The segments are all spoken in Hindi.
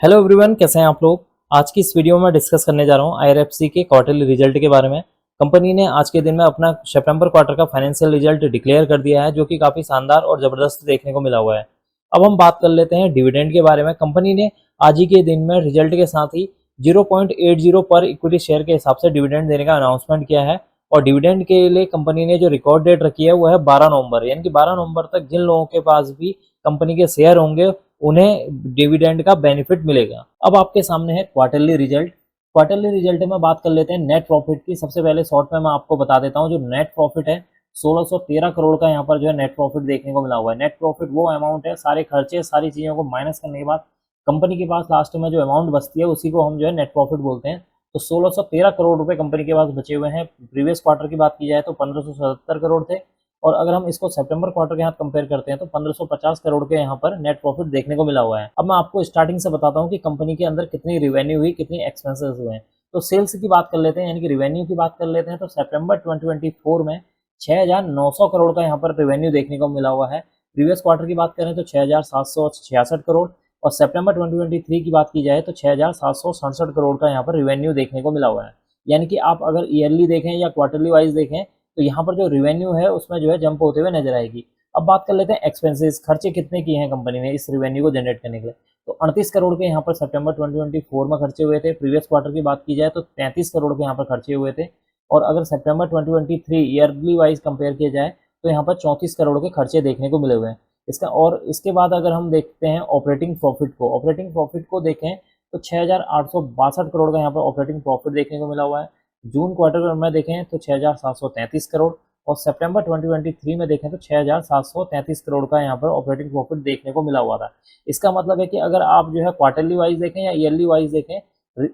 हेलो एवरीवन, कैसे हैं आप लोग। आज की इस वीडियो में डिस्कस करने जा रहा हूं आईआरएफसी के क्वार्टरली रिजल्ट के बारे में। कंपनी ने आज के दिन में अपना सितंबर क्वार्टर का फाइनेंशियल रिजल्ट डिक्लेयर कर दिया है, जो कि काफ़ी शानदार और ज़बरदस्त देखने को मिला हुआ है। अब हम बात कर लेते हैं डिविडेंड के बारे में। कंपनी ने आज ही के दिन में रिजल्ट के साथ ही 0.80 पर इक्विटी शेयर के हिसाब से डिविडेंड देने का अनाउंसमेंट किया है। और डिविडेंड के लिए कंपनी ने जो रिकॉर्ड डेट रखी है वो है 12 नवंबर, यानी कि 12 नवंबर तक जिन लोगों के पास भी कंपनी के शेयर होंगे उन्हें डिविडेंड का बेनिफिट मिलेगा। अब आपके सामने है क्वार्टरली रिजल्ट। क्वार्टरली रिजल्ट में बात कर लेते हैं नेट प्रॉफिट की। सबसे पहले शॉर्ट में मैं आपको बता देता हूं, जो नेट प्रॉफिट है 1613 करोड़ का यहाँ पर जो है नेट प्रॉफिट देखने को मिला हुआ है। नेट प्रॉफिट वो अमाउंट है, सारे खर्चे सारी चीज़ों को माइनस करने के बाद कंपनी के पास लास्ट में जो अमाउंट बचती है उसी को हम जो है नेट प्रॉफिट बोलते हैं। तो 1613 करोड़ रुपए कंपनी के पास बचे हुए हैं। प्रीवियस क्वार्टर की बात की जाए तो 1577 करोड़ थे, और अगर हम इसको सितंबर क्वार्टर के साथ कंपेयर करते हैं तो 1550 करोड़ के यहाँ पर नेट प्रॉफिट देखने को मिला हुआ है। अब मैं आपको स्टार्टिंग से बताता हूँ कि कंपनी के अंदर कितनी रिवेन्यू हुई, कितनी एक्सपेंसेस हुए हैं। तो सेल्स की बात कर लेते हैं, यानी कि रिवेन्यू की बात कर लेते हैं। तो सितंबर 2024 में 6900 करोड़ का यहाँ पर रिवेन्यू देखने को मिला हुआ है। प्रीवियस क्वार्टर की बात करें तो 6766 करोड़, और सितंबर 2023 की बात की जाए तो 6767 करोड़ का यहाँ पर रिवेन्यू देखने को मिला हुआ है। यानी कि आप अगर ईयरली देखें या क्वार्टरली वाइज देखें तो यहाँ पर जो रिवेन्यू है उसमें जो है जंप होते हुए नजर आएगी। अब बात कर लेते हैं एक्सपेंसेस, खर्चे कितने किए हैं कंपनी ने इस रिवेन्यू को जनरेट करने के लिए। तो 38 करोड़ के यहाँ पर सितंबर 2024 में खर्चे हुए थे। प्रीवियस क्वार्टर की बात की जाए तो 33 करोड़ के यहाँ पर खर्चे हुए थे। और अगर सितंबर 2023 ईयरली वाइज कंपेयर किया जाए तो यहाँ पर 34 करोड़ के खर्चे देखने को मिले हुए हैं इसका। और इसके बाद अगर हम देखते हैं ऑपरेटिंग प्रॉफिट को देखें तो 6862 करोड़ का यहाँ पर ऑपरेटिंग प्रॉफिट देखने को मिला हुआ है। जून क्वार्टर में देखें तो 6733 करोड़, और सितंबर 2023 में देखें तो 6733 करोड़ का यहाँ पर ऑपरेटिंग प्रॉफिट देखने को मिला हुआ था। इसका मतलब है कि अगर आप जो है क्वार्टरली वाइज देखें या ईयरली वाइज देखें,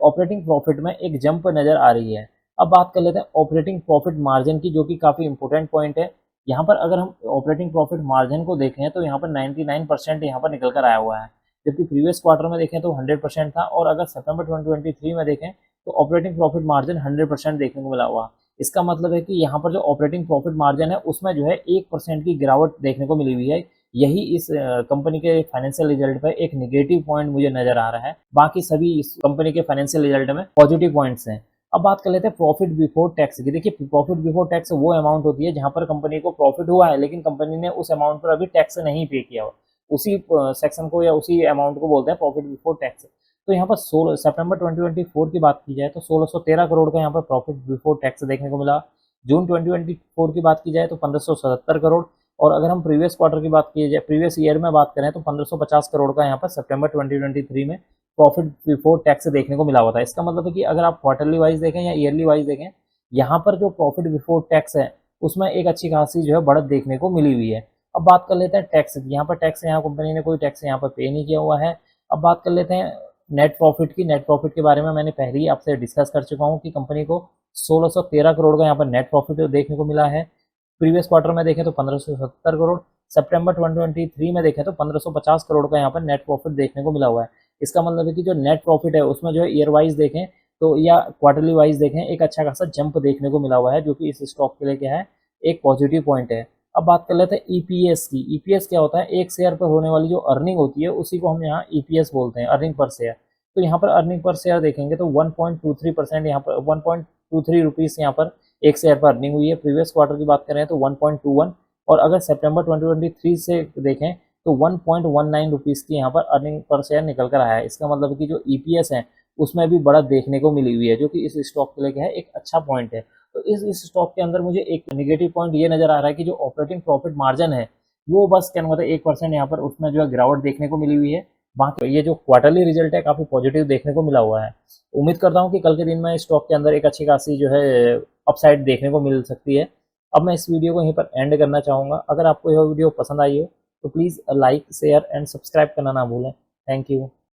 ऑपरेटिंग प्रॉफिट में एक जंप नजर आ रही है। अब बात कर लेते हैं ऑपरेटिंग प्रॉफिट मार्जिन की, जो कि काफ़ी इंपॉर्टेंट पॉइंट है। यहाँ पर अगर हम ऑपरेटिंग प्रॉफिट मार्जिन को देखें तो यहाँ पर 99% यहाँ पर निकल कर आया हुआ है, जबकि प्रीवियस क्वार्टर में देखें तो 100% था। और अगर सितंबर 2023 में देखें तो ऑपरेटिंग प्रॉफिट मार्जिन 100% देखने को मिला हुआ। इसका मतलब है कि यहाँ पर जो ऑपरेटिंग प्रॉफिट मार्जिन है उसमें जो है 1% की गिरावट देखने को मिली हुई है। यही इस कंपनी के फाइनेंशियल रिजल्ट पर एक नेगेटिव पॉइंट मुझे नजर आ रहा है। बाकी सभी इस कंपनी के फाइनेंशियल रिजल्ट में पॉजिटिव पॉइंट्स हैं। अब बात कर लेते हैं प्रॉफिट बिफोर टैक्स की। देखिए, प्रॉफिट बिफोर टैक्स वो अमाउंट होती है जहां पर कंपनी को प्रॉफिट हुआ है लेकिन कंपनी ने उस अमाउंट पर अभी टैक्स नहीं पे किया हुआ, उसी सेक्शन को या उसी अमाउंट को बोलते हैं प्रॉफिट बिफोर टैक्स। तो यहाँ पर 16 सितंबर 2024 की बात की जाए तो 1613 करोड़ का यहाँ पर प्रॉफिट बिफोर टैक्स देखने को मिला। जून 2024 की बात की जाए तो 1577 करोड़, और अगर हम प्रीवियस क्वार्टर की बात की जाए, प्रीवियस ईयर में बात करें तो 1550 करोड़ का यहाँ पर सितंबर 2023 में प्रॉफिट बिफोर टैक्स देखने को मिला हुआ था। इसका मतलब है कि अगर आप क्वार्टरली वाइज देखें या ईयरली वाइज देखें, यहाँ पर जो प्रॉफिट बिफोर टैक्स है उसमें एक अच्छी खासी जो है बढ़त देखने को मिली हुई है। अब बात कर लेते हैं टैक्स की। यहाँ पर टैक्स, यहाँ कंपनी ने कोई टैक्स यहाँ पर पे नहीं किया हुआ है। अब बात कर लेते हैं नेट प्रॉफिट की। नेट प्रॉफिट के बारे में मैंने पहले ही आपसे डिस्कस कर चुका हूँ कि कंपनी को 1613 करोड़ का यहाँ पर नेट प्रॉफिट देखने को मिला है। प्रीवियस क्वार्टर में देखें तो 1570 करोड़, सितंबर 2023 में देखें तो 1550 करोड़ का यहाँ पर नेट प्रॉफिट देखने को मिला हुआ है। इसका मतलब है कि जो नेट प्रॉफिट है उसमें जो है ईयर वाइज देखें तो या क्वार्टरली वाइज देखें एक अच्छा खासा जंप देखने को मिला हुआ है, जो कि इस स्टॉक के लिए क्या है, एक पॉजिटिव पॉइंट है। अब बात कर लेते हैं ईपीएस की। ईपीएस क्या होता है? एक शेयर पर होने वाली जो अर्निंग होती है उसी को हम यहाँ ईपीएस बोलते हैं, अर्निंग पर शेयर। तो यहाँ पर अर्निंग पर शेयर देखेंगे तो 1.23% यहाँ पर 1.23 रुपीज़ यहाँ पर एक शेयर पर अर्निंग हुई है। प्रीवियस क्वार्टर की बात करें तो 1.21, और अगर सितंबर 2023 से देखें तो 1.19 रुपीज़ की यहाँ पर अर्निंग पर शेयर निकल कर आया है। इसका मतलब है कि जो ईपीएस है उसमें भी बढ़त देखने को मिली हुई है, जो कि इस स्टॉक के लिए क्या है, एक अच्छा पॉइंट है। तो इस स्टॉक के अंदर मुझे एक नेगेटिव पॉइंट ये नजर आ रहा है कि जो ऑपरेटिंग प्रॉफिट मार्जिन है वो बस क्या मतलब 1% यहाँ पर उसमें जो है गिरावट देखने को मिली हुई है। बाकी ये जो क्वार्टरली रिजल्ट है काफी पॉजिटिव देखने को मिला हुआ है। उम्मीद करता हूँ कि कल के दिन में स्टॉक के अंदर एक अच्छी खासी जो है अपसाइड देखने को मिल सकती है। अब मैं इस वीडियो को यहीं पर एंड करना चाहूँगा। अगर आपको यह वीडियो पसंद आई हो तो please like, share and subscribe करना ना भूलें। Thank you.